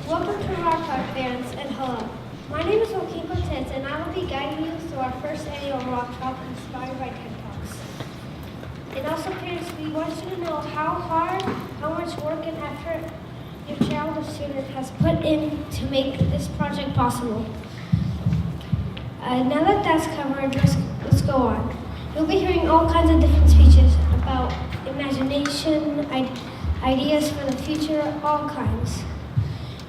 Welcome to Rock Talk fans, and hello. My name is Joaquin Cortez, and I will be guiding you through our first annual Rock Talk inspired by TED Talks. And also, parents, we want you to know how much work and effort your child or student has put in to make this project possible. Now that that's covered, let's go on. You'll be hearing all kinds of different speeches about imagination, ideas for the future, all kinds.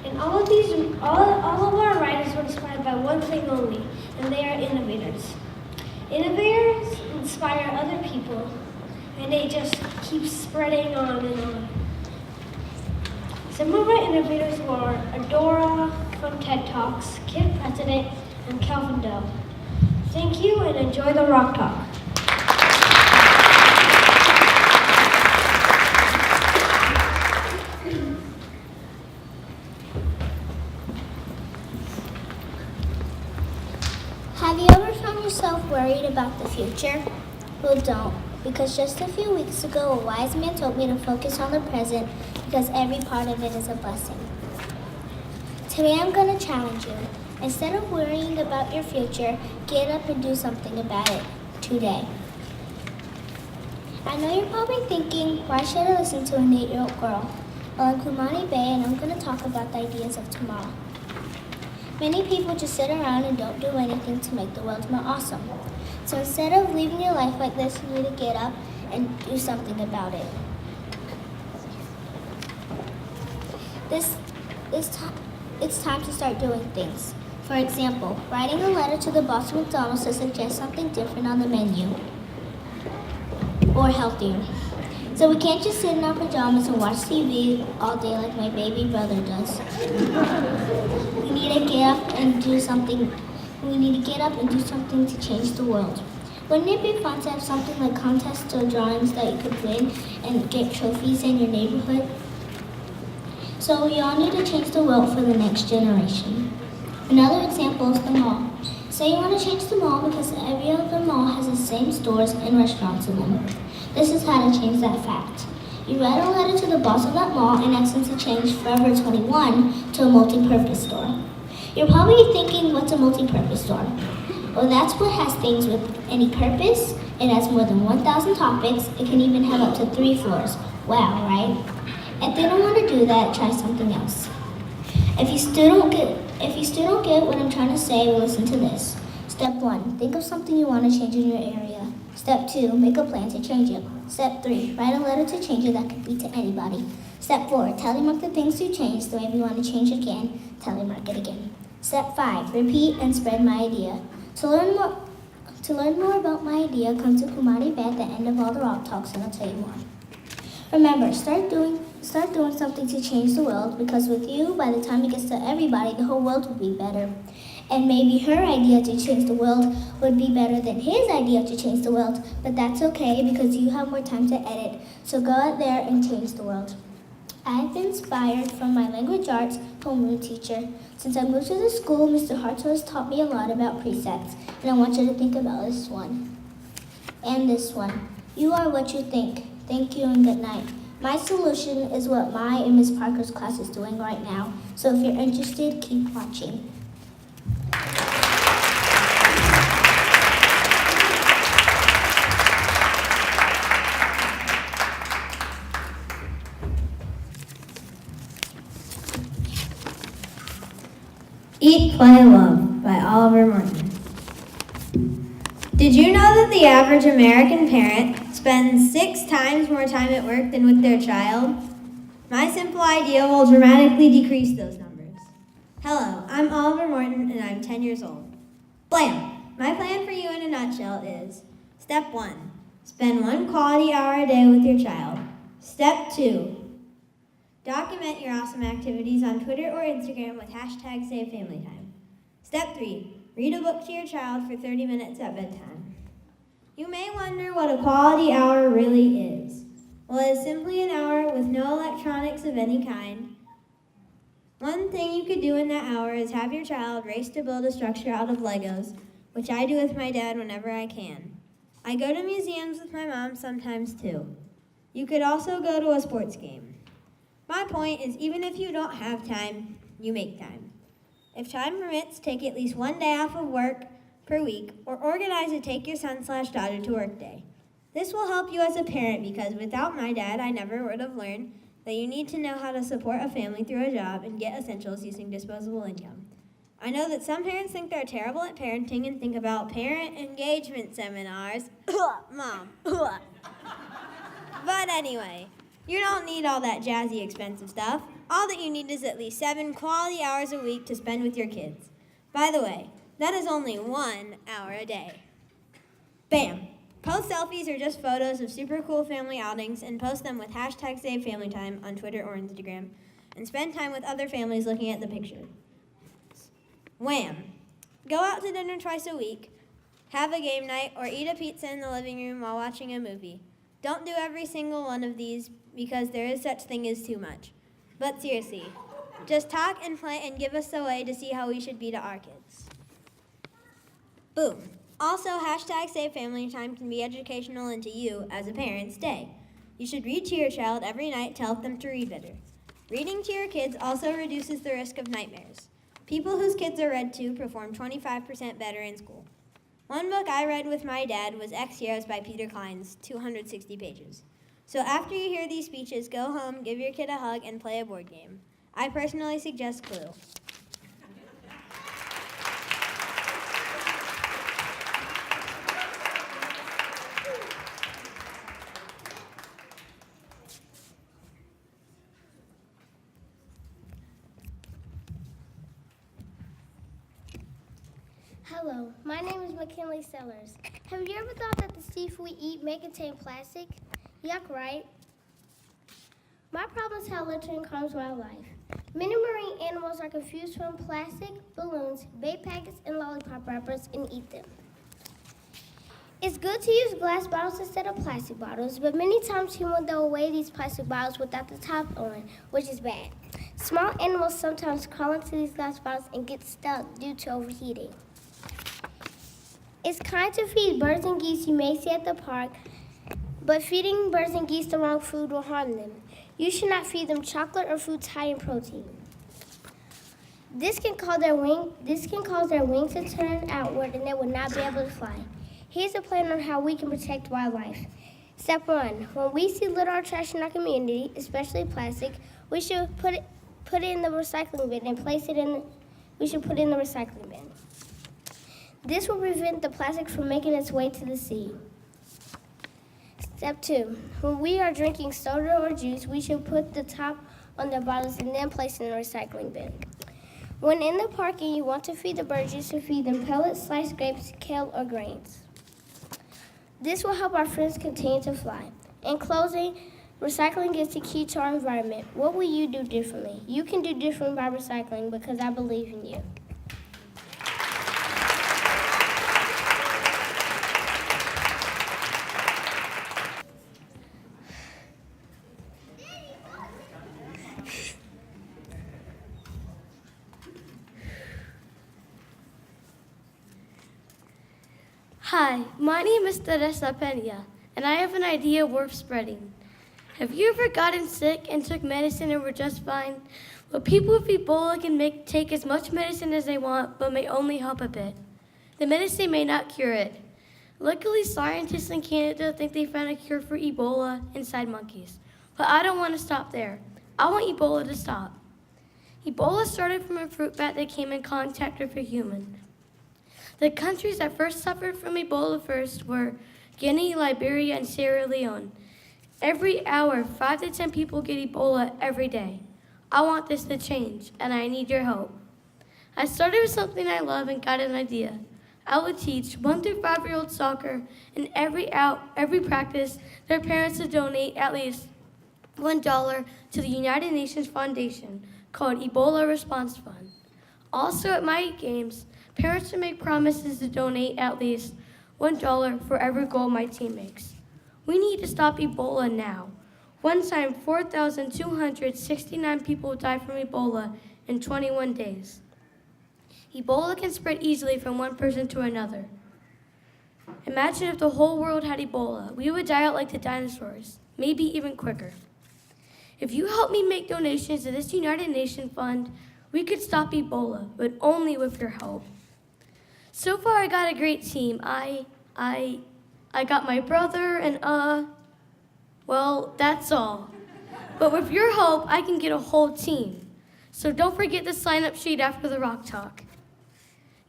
And all of our writers were inspired by one thing only, and they are innovators. Innovators inspire other people, and they just keep spreading on and on. Some of our innovators were Adora from TED Talks, Kid President, and Calvin Doe. Thank you, and enjoy the Rock Talk. Have you ever found yourself worried about the future? Well, don't, because just a few weeks ago, a wise man told me to focus on the present because every part of it is a blessing. Today, I'm going to challenge you. Instead of worrying about your future, get up and do something about it today. I know you're probably thinking, why should I listen to an 8-year-old girl? Well, I'm Kumani Bay, and I'm going to talk about the ideas of tomorrow. Many people just sit around and don't do anything to make the world more awesome. So instead of living your life like this, you need to get up and do something about it. It's time to start doing things. For example, writing a letter to the boss of McDonald's to suggest something different on the menu, or healthier. So we can't just sit in our pajamas and watch TV all day like my baby brother does. We need to get up and do something. We need to get up and do something to change the world. Wouldn't it be fun to have something like contests or drawings that you could win and get trophies in your neighborhood? So we all need to change the world for the next generation. Another example is the mall. Say you want to change the mall because every other mall has the same stores and restaurants in them. This is how to change that fact. You write a letter to the boss of that mall and ask them to change Forever 21 to a multi-purpose store. You're probably thinking, what's a multi-purpose store? Well, that's what has things with any purpose. It has more than 1,000 topics. It can even have up to 3 floors. Wow, right? If they don't want to do that, try something else. If you still don't get what I'm trying to say, well, listen to this. Step 1, think of something you want to change in your area. Step 2, make a plan to change it. Step 3, write a letter to change it that could be to anybody. Step 4, telemark the things you changed, so if you want to change it again, telemark it again. Step 5, repeat and spread my idea. To learn more about my idea, come to Kumani Bay at the end of all the Rock Talks and I'll tell you more. Remember, start doing something to change the world, because with you, by the time it gets to everybody, the whole world will be better. And maybe her idea to change the world would be better than his idea to change the world, but that's okay because you have more time to edit. So go out there and change the world. I've been inspired from my language arts homeroom teacher. Since I moved to the school, Mr. Hartzell has taught me a lot about precepts, and I want you to think about this one. And this one. You are what you think. Thank you and good night. My solution is what my and Ms. Parker's class is doing right now. So if you're interested, keep watching. Eat, Play, Love by Oliver Morton. Did you know that the average American parent spends 6 times more time at work than with their child? My simple idea will dramatically decrease those numbers. Hello, I'm Oliver Morton and I'm 10 years old. Blam! My plan for you in a nutshell is: Step 1, spend 1 quality hour a day with your child. Step 2, document your awesome activities on Twitter or Instagram with hashtag #SaveFamilyTime. Step 3, read a book to your child for 30 minutes at bedtime. You may wonder what a quality hour really is. Well, it's simply an hour with no electronics of any kind. One thing you could do in that hour is have your child race to build a structure out of Legos, which I do with my dad whenever I can. I go to museums with my mom sometimes too. You could also go to a sports game. My point is, even if you don't have time, you make time. If time permits, take at least one day off of work per week or organize a take your son/daughter to work day. This will help you as a parent because without my dad, I never would have learned that you need to know how to support a family through a job and get essentials using disposable income. I know that some parents think they're terrible at parenting and think about parent engagement seminars. Mom. But anyway, you don't need all that jazzy expensive stuff. All that you need is at least 7 quality hours a week to spend with your kids. By the way, that is only 1 hour a day. Bam! Post selfies or just photos of super cool family outings and post them with #SaveFamilyTime on Twitter or Instagram and spend time with other families looking at the picture. Wham! Go out to dinner twice a week, have a game night, or eat a pizza in the living room while watching a movie. Don't do every single one of these because there is such thing as too much. But seriously, just talk and play and give us a way to see how we should be to our kids. Boom. Also, #SaveFamilyTime can be educational and to you, as a parent, stay. You should read to your child every night to help them to read better. Reading to your kids also reduces the risk of nightmares. People whose kids are read to perform 25% better in school. One book I read with my dad was X Heroes by Peter Klein's 260 pages. So after you hear these speeches, go home, give your kid a hug, and play a board game. I personally suggest Clue. Hello, my name is McKinley Sellers. Have you ever thought that the seafood we eat may contain plastic? Yuck, right? My problem is how littering harms wildlife. Many marine animals are confused from plastic, balloons, vape packets, and lollipop wrappers and eat them. It's good to use glass bottles instead of plastic bottles, but many times humans throw away these plastic bottles without the top on, which is bad. Small animals sometimes crawl into these glass bottles and get stuck due to overheating. It's kind to feed birds and geese you may see at the park, but feeding birds and geese the wrong food will harm them. You should not feed them chocolate or foods high in protein. This can cause their wings to turn outward and they will not be able to fly. Here's a plan on how we can protect wildlife. Step 1. When we see litter or trash in our community, especially plastic, we should put it in the recycling bin and we should put it in the recycling bin. This will prevent the plastic from making its way to the sea. Step 2. When we are drinking soda or juice, we should put the top on the bottles and then place it in the recycling bin. When in the park and you want to feed the birds, you should feed them pellets, sliced grapes, kale, or grains. This will help our friends continue to fly. In closing, recycling is the key to our environment. What will you do differently? You can do differently by recycling because I believe in you. Hi, my name is Teresa Pena, and I have an idea worth spreading. Have you ever gotten sick and took medicine and were just fine? Well, people with Ebola can take as much medicine as they want, but may only help a bit. The medicine may not cure it. Luckily, scientists in Canada think they found a cure for Ebola inside monkeys. But I don't want to stop there. I want Ebola to stop. Ebola started from a fruit bat that came in contact with a human. The countries that first suffered from Ebola first were Guinea, Liberia, and Sierra Leone. Every hour, 5 to 10 people get Ebola every day. I want this to change, and I need your help. I started with something I love and got an idea. I would teach 1 through 5-year-olds soccer, and every practice, their parents to donate at least $1 to the United Nations Foundation called Ebola Response Fund. Also at my games, parents should make promises to donate at least $1 for every goal my team makes. We need to stop Ebola now. One time, 4,269 people died from Ebola in 21 days. Ebola can spread easily from one person to another. Imagine if the whole world had Ebola. We would die out like the dinosaurs, maybe even quicker. If you help me make donations to this United Nations Fund, We could stop Ebola, but only with your help. So far, I got a great team. I got my brother and well, that's all. But with your help, I can get a whole team. So don't forget the sign-up sheet after the Rock Talk.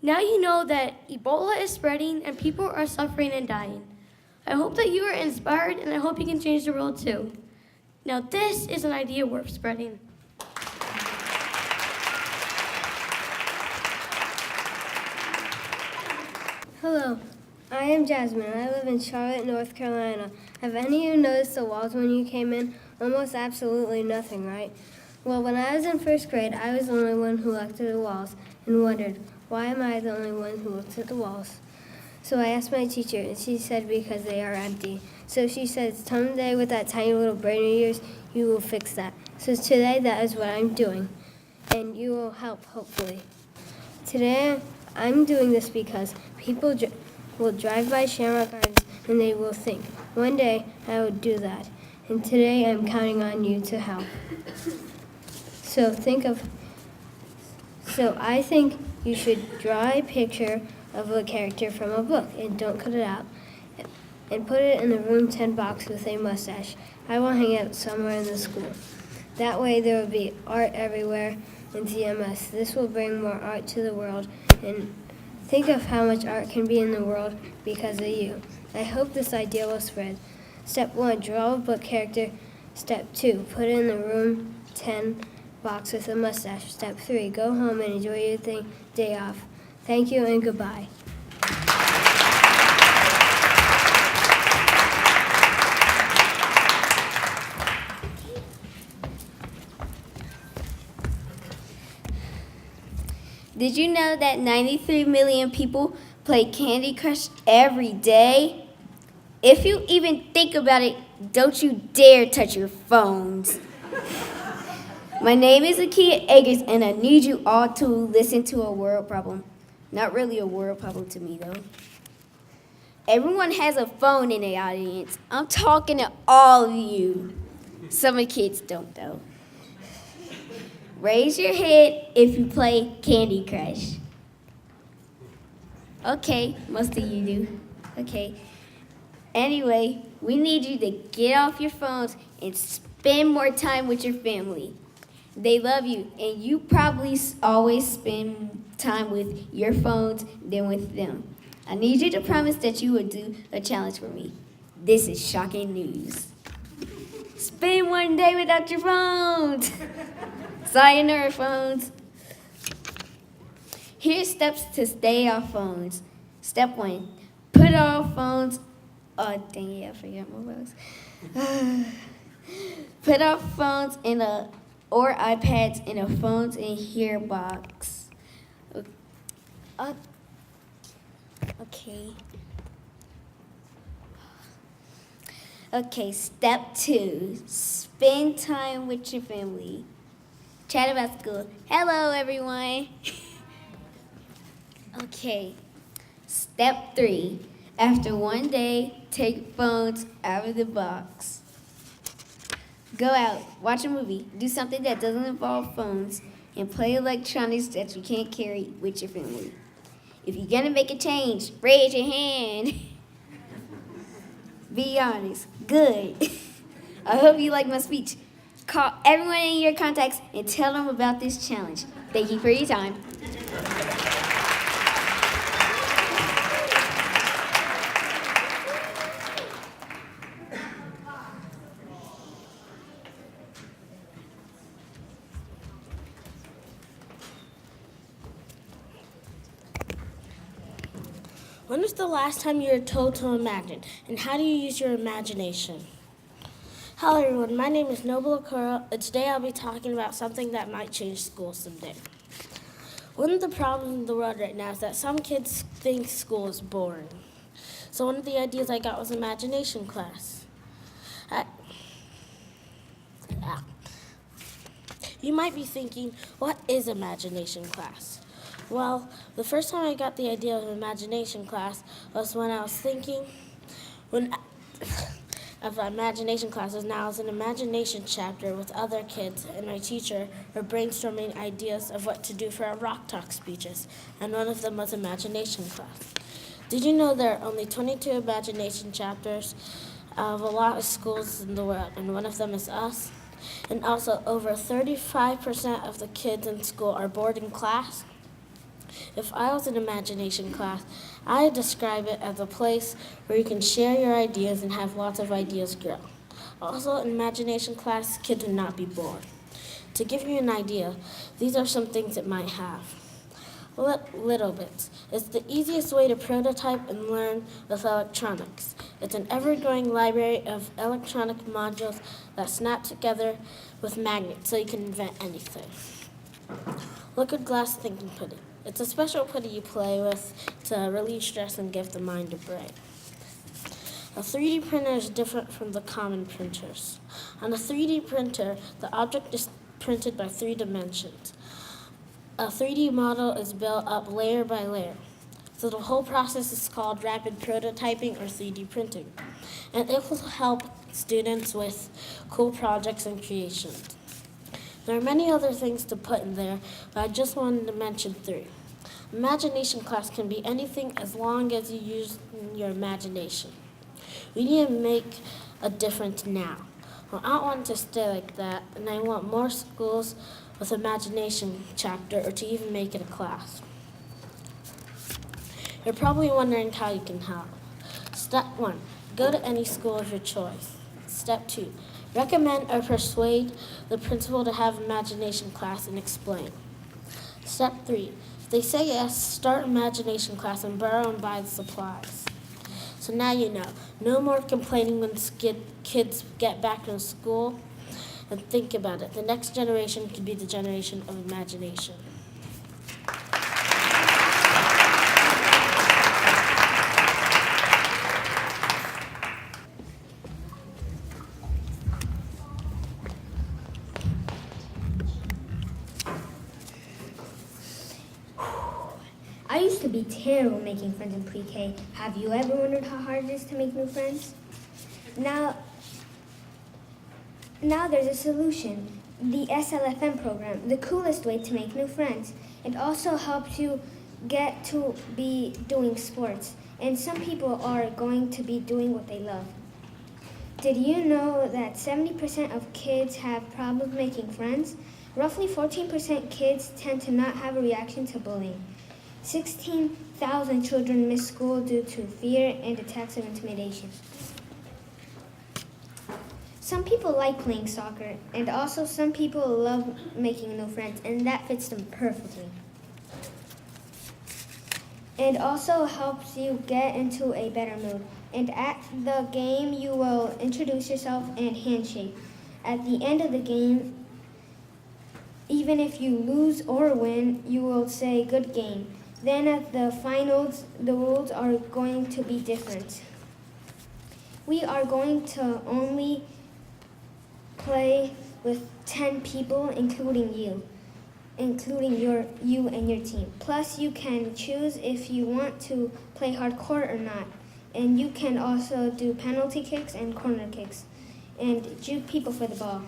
Now you know that Ebola is spreading and people are suffering and dying. I hope that you are inspired, and I hope you can change the world too. Now this is an idea worth spreading. Hello, I am Jasmine. I live in Charlotte, North Carolina. Have any of you noticed the walls when you came in? Almost absolutely nothing, right? Well, when I was in first grade, I was the only one who looked at the walls and wondered, why am I the only one who looks at the walls? So I asked my teacher, and she said because they are empty. So she said, someday with that tiny little brain of yours, you will fix that. So today, that is what I'm doing, and you will help, hopefully. Today, I'm doing this because people will drive by Shamrock Gardens, and they will think, one day I will do that. And today, I'm counting on you to help. So I think you should draw a picture of a character from a book and don't cut it out. And put it in the room 10 box with a mustache. I will hang it somewhere in the school. That way there will be art everywhere in TMS. This will bring more art to the world. And think of how much art can be in the world because of you. I hope this idea will spread. Step 1, draw a book character. Step 2, put it in the room 10 box with a mustache. Step 3, go home and enjoy your day off. Thank you and goodbye. Did you know that 93 million people play Candy Crush every day? If you even think about it, don't you dare touch your phones. My name is Akia Eggers, and I need you all to listen to a world problem. Not really a world problem to me, though. Everyone has a phone in the audience. I'm talking to all of you. Some of the kids don't, though. Raise your head if you play Candy Crush. Okay, most of you do. Okay. Anyway, we need you to get off your phones and spend more time with your family. They love you, and you probably always spend time with your phones than with them. I need you to promise that you will do a challenge for me. This is shocking news. Spend one day without your phones. Sayonara, phones. Here's steps to stay off phones. Step 1, put off phones. Oh, dang it, I forgot my phones. Put off phones or iPads in a phones in here box. Okay. Okay, step 2, spend time with your family. Chat about school. Hello, everyone. Okay, step 3, after one day, take phones out of the box. Go out, watch a movie, do something that doesn't involve phones, and play electronics that you can't carry with your family. If you're gonna make a change, raise your hand. Be honest. Good. I hope you like my speech. Call everyone in your contacts and tell them about this challenge. Thank you for your time. When was the last time you were told to imagine, and how do you use your imagination? Hello everyone, my name is Noble Okura, and today I'll be talking about something that might change school someday. One of the problems in the world right now is that some kids think school is boring. So one of the ideas I got was imagination class. You might be thinking, what is imagination class? Well, the first time I got the idea of imagination class was when I was thinking, of the imagination classes now is an imagination chapter with other kids, and my teacher are brainstorming ideas of what to do for our Rock Talk speeches, and one of them was imagination class. Did you know there are only 22 imagination chapters of a lot of schools in the world, and one of them is us? And also, over 35% of the kids in school are bored in class. If I was in imagination class, I'd describe it as a place where you can share your ideas and have lots of ideas grow. Also, in imagination class, kids would not be bored. To give you an idea, these are some things it might have. Little bits. It's the easiest way to prototype and learn with electronics. It's an ever-growing library of electronic modules that snap together with magnets so you can invent anything. Liquid glass thinking pudding. It's a special pudding you play with to relieve stress and give the mind a break. A 3D printer is different from the common printers. On a 3D printer, the object is printed by 3 dimensions. A 3D model is built up layer by layer. So the whole process is called rapid prototyping or 3D printing. And it will help students with cool projects and creations. There are many other things to put in there, but I just wanted to mention 3. Imagination class can be anything as long as you use your imagination. We need to make a difference now. Well, I don't want to stay like that, and I want more schools with imagination chapter or to even make it a class. You're probably wondering how you can help. Step 1, go to any school of your choice. Step 2, recommend or persuade the principal to have imagination class and explain. Step 3, if they say yes, start imagination class and borrow and buy the supplies. So now you know, no more complaining when kids get back to school. And think about it, the next generation could be the generation of imagination. I used to be terrible making friends in pre-K. Have you ever wondered how hard it is to make new friends? Now there's a solution. The SLFM program, the coolest way to make new friends. It also helps you get to be doing sports. And some people are going to be doing what they love. Did you know that 70% of kids have problems making friends? Roughly 14% kids tend to not have a reaction to bullying. 16,000 children miss school due to fear and attacks of intimidation. Some people like playing soccer, and also some people love making new friends, and that fits them perfectly. And also helps you get into a better mood. And at the game, you will introduce yourself and handshake. At the end of the game, even if you lose or win, you will say, "Good game." Then at the finals, the rules are going to be different. We are going to only play with 10 people, including you and your team. Plus, you can choose if you want to play hardcore or not. And you can also do penalty kicks and corner kicks and juke people for the ball.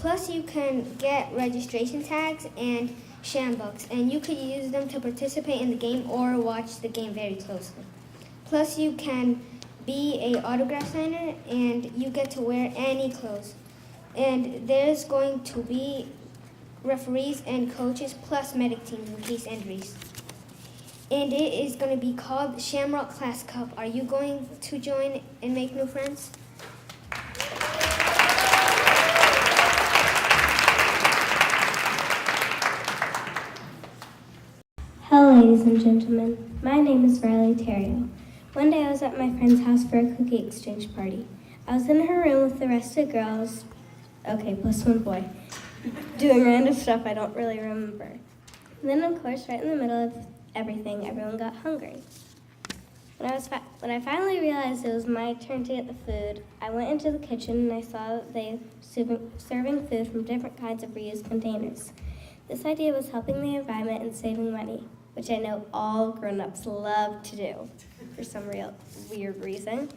Plus, you can get registration tags and SHAMROCks, and you could use them to participate in the game or watch the game very closely. Plus, you can be an autograph signer, and you get to wear any clothes. And there's going to be referees and coaches, plus medic teams in case injuries. And it is going to be called Shamrock Class Cup. Are you going to join and make new friends? Hello, ladies and gentlemen. My name is Riley Terrio. One day I was at my friend's house for a cookie exchange party. I was in her room with the rest of the girls, plus one boy, doing random stuff I don't really remember. And then, of course, right in the middle of everything, everyone got hungry. When I finally realized it was my turn to get the food, I went into the kitchen and I saw that they were serving food from different kinds of reused containers. This idea was helping the environment and saving money, which I know all grown-ups love to do. for some real weird reason.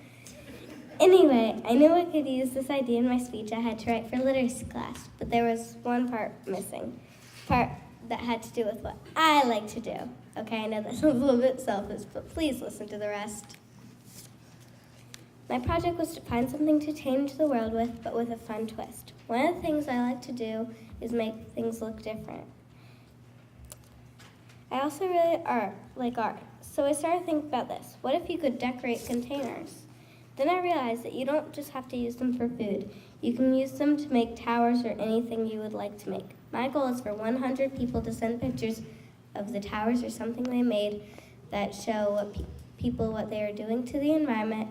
Anyway, I knew I could use this idea in my speech I had to write for literacy class, but there was one part missing. Part that had to do with what I like to do. Okay, I know that's a little bit selfish, but please listen to the rest. My project was to find something to change the world with, but with a fun twist. One of the things I like to do is make things look different. I also really like art, so I started thinking about this. What if you could decorate containers? Then I realized that you don't just have to use them for food. You can use them to make towers or anything you would like to make. My goal is for 100 people to send pictures of the towers or something they made that show what they are doing to the environment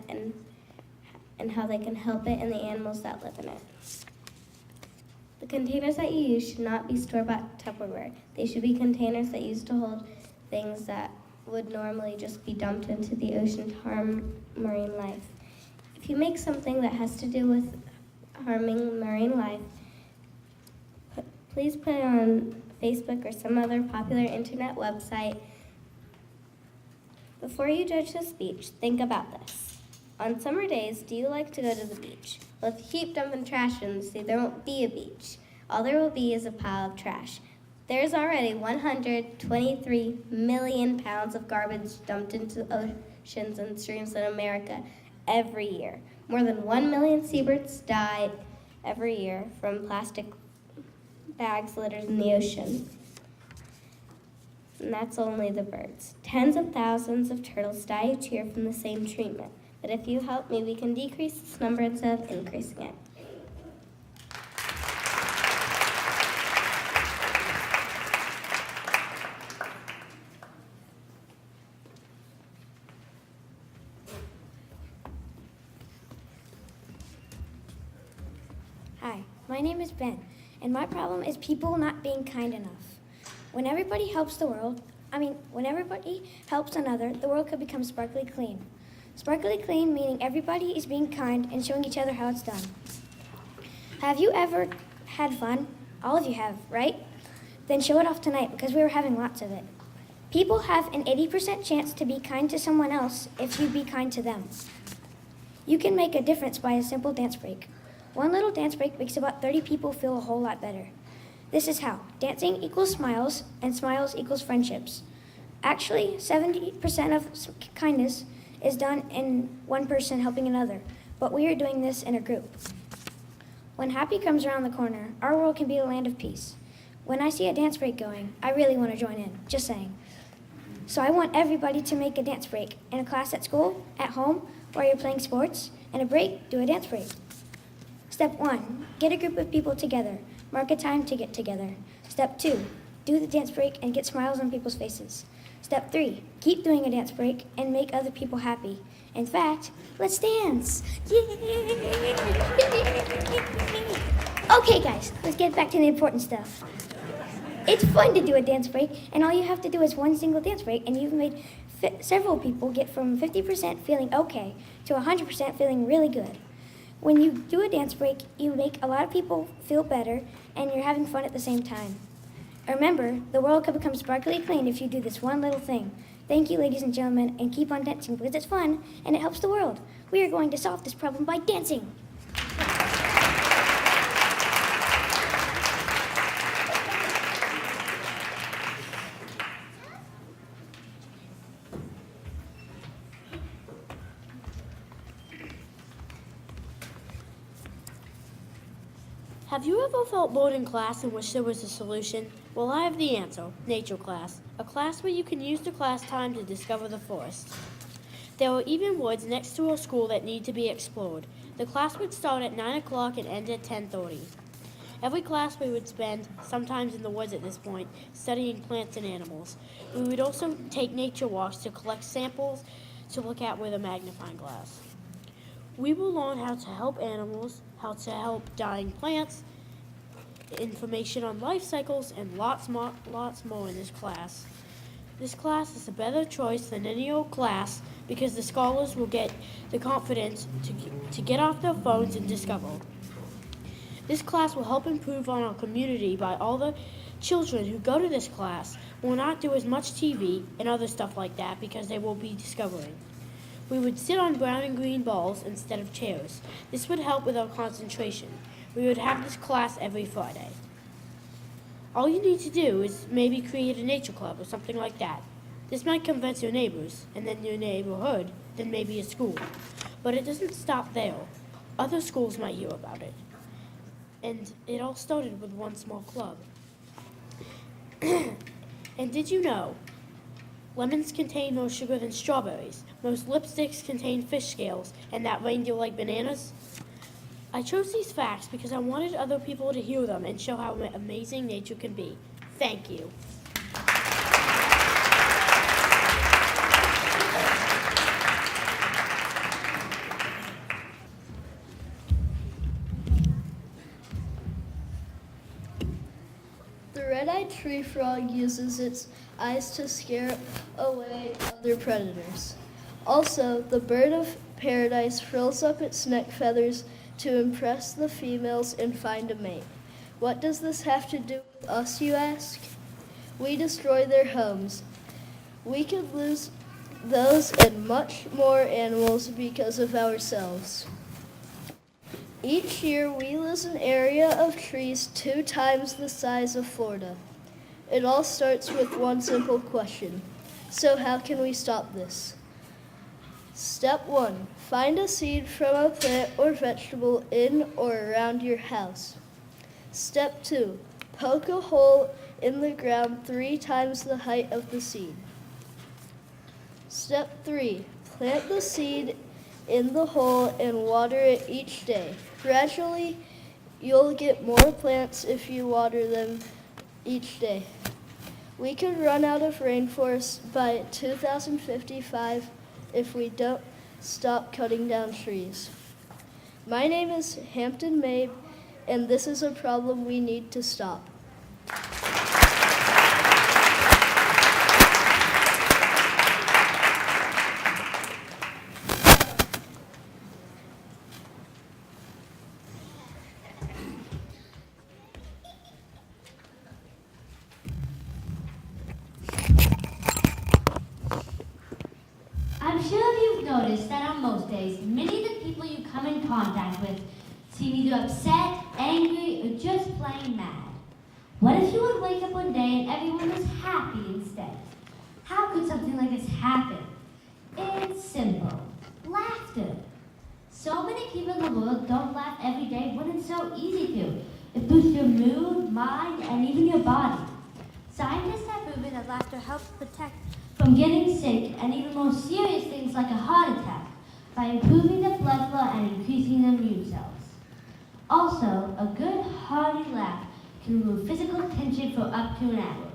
and how they can help it and the animals that live in it. The containers that you use should not be store-bought Tupperware. They should be containers that used to hold things that would normally just be dumped into the ocean to harm marine life. If you make something that has to do with harming marine life, please put it on Facebook or some other popular internet website. Before you judge the speech, think about this. On summer days, do you like to go to the beach? Well, if you keep dumping trash in the sea, there won't be a beach. All there will be is a pile of trash. There's already 123 million pounds of garbage dumped into oceans and streams in America every year. More than 1 million seabirds die every year from plastic bags littered in the ocean. And that's only the birds. Tens of thousands of turtles die each year from the same treatment. But if you help me, we can decrease this number instead of increasing it. Hi, my name is Ben, and my problem is people not being kind enough. When everybody helps another, the world could become sparkly clean. Sparkly clean meaning everybody is being kind and showing each other how it's done. Have you ever had fun? All of you have, right? Then show it off tonight because we were having lots of it. People have an 80% chance to be kind to someone else if you be kind to them. You can make a difference by a simple dance break. One little dance break makes about 30 people feel a whole lot better. This is how. Dancing equals smiles, and smiles equals friendships. Actually, 70% of kindness is done in one person helping another, but we are doing this in a group. When happy comes around the corner, our world can be a land of peace. When I see a dance break going, I really want to join in, just saying. So I want everybody to make a dance break. In a class at school, at home, while you're playing sports, and a break, do a dance break. Step 1, get a group of people together. Mark a time to get together. Step 2, do the dance break and get smiles on people's faces. Step 3, keep doing a dance break and make other people happy. In fact, let's dance. Okay guys, let's get back to the important stuff. It's fun to do a dance break, and all you have to do is one single dance break, and you've made several people get from 50% feeling okay to 100% feeling really good. When you do a dance break, you make a lot of people feel better, and you're having fun at the same time. Remember, the world could become sparkly clean if you do this one little thing. Thank you, ladies and gentlemen, and keep on dancing because it's fun and it helps the world. We are going to solve this problem by dancing. Have you ever felt bored in class and wished there was a solution? Well, I have the answer, nature class, a class where you can use the class time to discover the forest. There are even woods next to our school that need to be explored. The class would start at 9 o'clock and end at 10:30. Every class we would spend, sometimes in the woods at this point, studying plants and animals. We would also take nature walks to collect samples to look at with a magnifying glass. We will learn how to help animals, how to help dying plants, information on life cycles, and lots more in this class. This class is a better choice than any old class because the scholars will get the confidence to get off their phones and discover. This class will help improve on our community by all the children who go to this class will not do as much TV and other stuff like that because they will be discovering. We would sit on brown and green balls instead of chairs. This would help with our concentration. We would have this class every Friday. All you need to do is maybe create a nature club or something like that. This might convince your neighbors, and then your neighborhood, then maybe a school. But it doesn't stop there. Other schools might hear about it. And it all started with one small club. And did you know, lemons contain more sugar than strawberries. Most lipsticks contain fish scales, and that reindeer like bananas. I chose these facts because I wanted other people to hear them and show how amazing nature can be. Thank you. The red-eyed tree frog uses its eyes to scare away other predators. Also, the bird of paradise frills up its neck feathers to impress the females and find a mate. What does this have to do with us, you ask? We destroy their homes. We could lose those and much more animals because of ourselves. Each year, we lose an area of trees 2 times the size of Florida. It all starts with one simple question. So how can we stop this? Step 1. Find a seed from a plant or vegetable in or around your house. Step 2. Poke a hole in the ground 3 times the height of the seed. Step 3. Plant the seed in the hole and water it each day. Gradually, you'll get more plants if you water them each day. We could run out of rainforest by 2055 if we don't stop cutting down trees. My name is Hampton Mabe, and this is a problem we need to stop. I'm sure you've noticed that on most days, many of the people you come in contact with seem either upset, angry, or just plain mad. What if you would wake up one day and everyone was happy instead? How could something like this happen? It's simple. Laughter. So many people in the world don't laugh every day when it's so easy to. It boosts your mood, mind, and even your body. Scientists have proven that laughter helps protect from getting sick and even more serious things like a heart attack by improving the blood flow and increasing the immune cells. Also, a good hearty laugh can remove physical tension for up to an hour,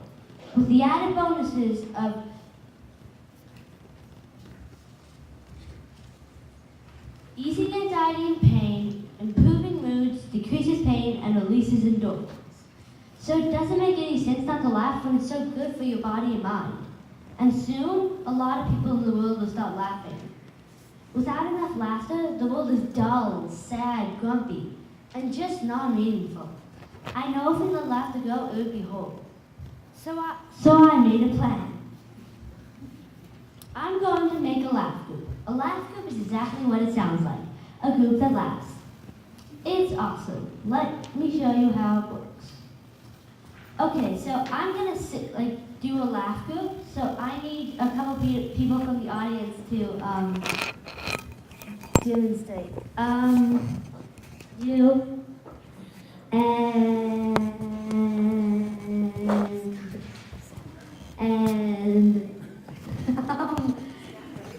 with the added bonuses of easing anxiety and pain, improving moods, decreases pain, and releases endorphins. So it doesn't make any sense not to laugh when it's so good for your body and mind. And soon, a lot of people in the world will start laughing. Without enough laughter, the world is dull, sad, grumpy, and just not meaningful. I know if we let laughter go, it would be horrible. So I made a plan. I'm going to make a laugh group. A laugh group is exactly what it sounds like, a group that laughs. It's awesome. Let me show you how it works. Okay, so I'm gonna do a laugh group. So I need a couple people from the audience to demonstrate. You and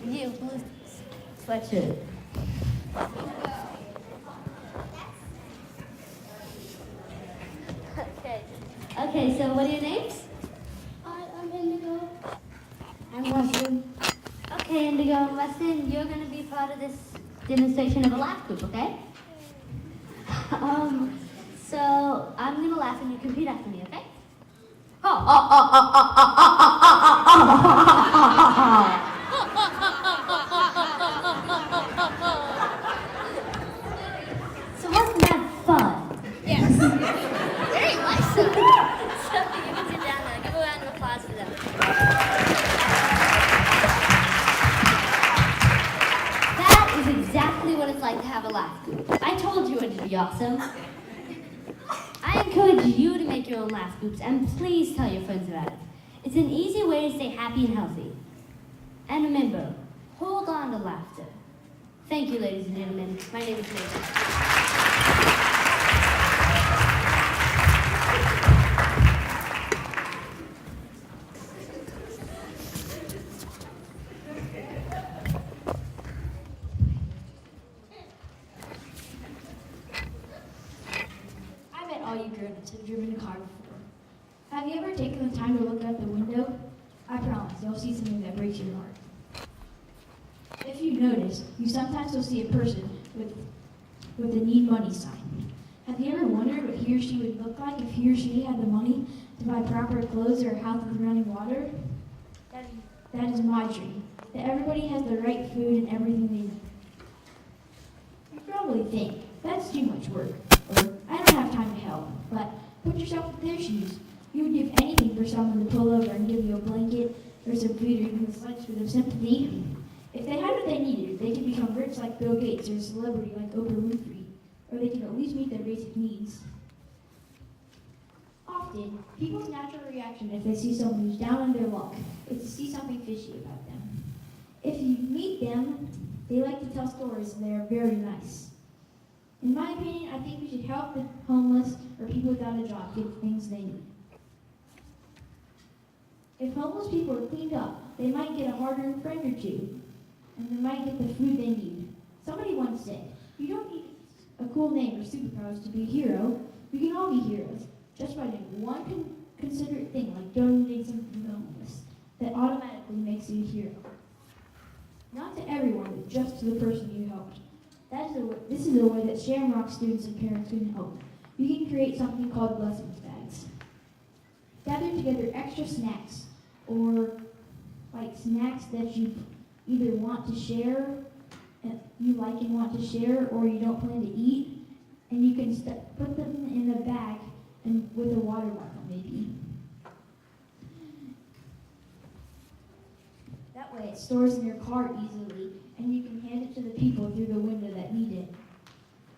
you, blue sweatshirt. Okay, so what are your names? I'm Indigo. I'm Weston. Okay, Indigo and Weston, you're going to be part of this demonstration of a laugh group, okay? So I'm going to laugh and you can repeat after me, okay? So wasn't that fun? Yes. Very nice. So you can sit down now. Give a round of applause for them. laugh group. I told you it would be awesome. I encourage you to make your own laugh groups, and please tell your friends about it. It's an easy way to stay happy and healthy. And remember, hold on to laughter. Thank you, ladies and gentlemen. My name is Nathan. I bet all you grown-ups have driven a car before. Have you ever taken the time to look out the window? I promise you'll see something that breaks your heart. If you notice, you sometimes will see a person with a need money sign. Have you ever wondered what he or she would look like if he or she had the money to buy proper clothes or a house with running water? That is my dream, that everybody has the right food and everything they need. You probably think, that's too much work, or I don't have time to help, but put yourself in their shoes. You would give anything for someone to pull over and give you a blanket or some food or even a slice for their sympathy. If they had what they needed, they could become rich like Bill Gates or a celebrity like Oprah Winfrey, or they could at least meet their basic needs. Often, people's natural reaction if they see someone who's down on their luck is to see something fishy about them. If you meet them, they like to tell stories and they are very nice. In my opinion, I think we should help the homeless or people without a job get the things they need. If homeless people are cleaned up, they might get a hard-earned friend or two, and they might get the food they need. Somebody once said, you don't need a cool name or superpowers to be a hero. We can all be heroes, just by doing one considerate thing like donating something to the homeless. That automatically makes you a hero. Not to everyone, but just to the person you helped. This is a way that Shamrock students and parents can help. You can create something called blessings bags. Gather together extra snacks, or like snacks that you either want to share, you like and want to share, or you don't plan to eat, and you can put them in a bag and with a water bottle maybe. That way it stores in your car easily, and you can hand it to the people through the window that need it.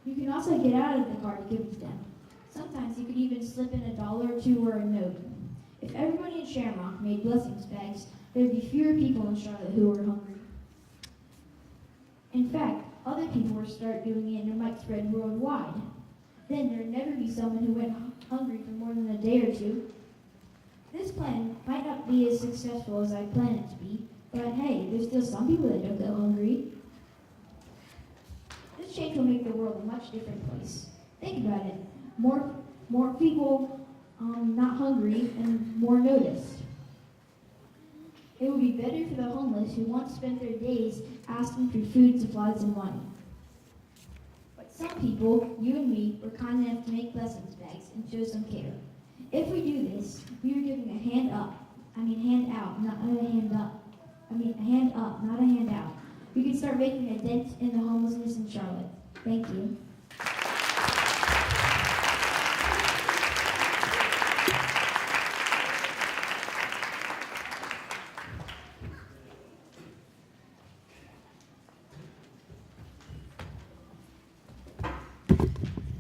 You can also get out of the car to give it to them. Sometimes you could even slip in $1 or $2 or a note. If everybody in Shamrock made blessings bags, there would be fewer people in Charlotte who were hungry. In fact, other people will start doing it and it might spread worldwide. Then there would never be someone who went hungry for more than a day or two. This plan might not be as successful as I planned it to be, but hey, there's still some people that don't go hungry. This change will make the world a much different place. Think about it. More people not hungry and more noticed. It would be better for the homeless who once spent their days asking for food, supplies, and money. But some people, you and me, were kind enough to make blessings bags and show some care. If we do this, we are giving a hand out, not a hand up. A hand up, not a handout. We can start making a dent in the homelessness in Charlotte. Thank you.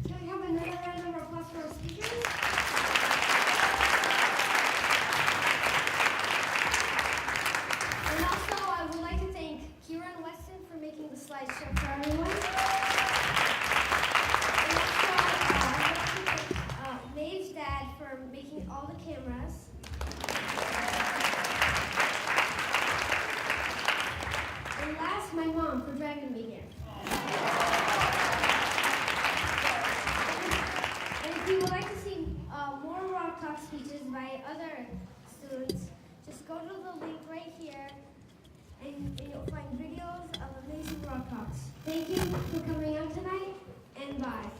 Can we have another round of applause for our speakers? And also, I would like to thank Kira and Weston for making the slideshow for everyone. And also, I'd like to thank Maeve's dad for making all the cameras. And last, my mom for driving me here. And if you would like to see more Rock Talk speeches by other students, just go to the link right here and you'll find videos of amazing Rock Talks. Thank you for coming out tonight, and bye.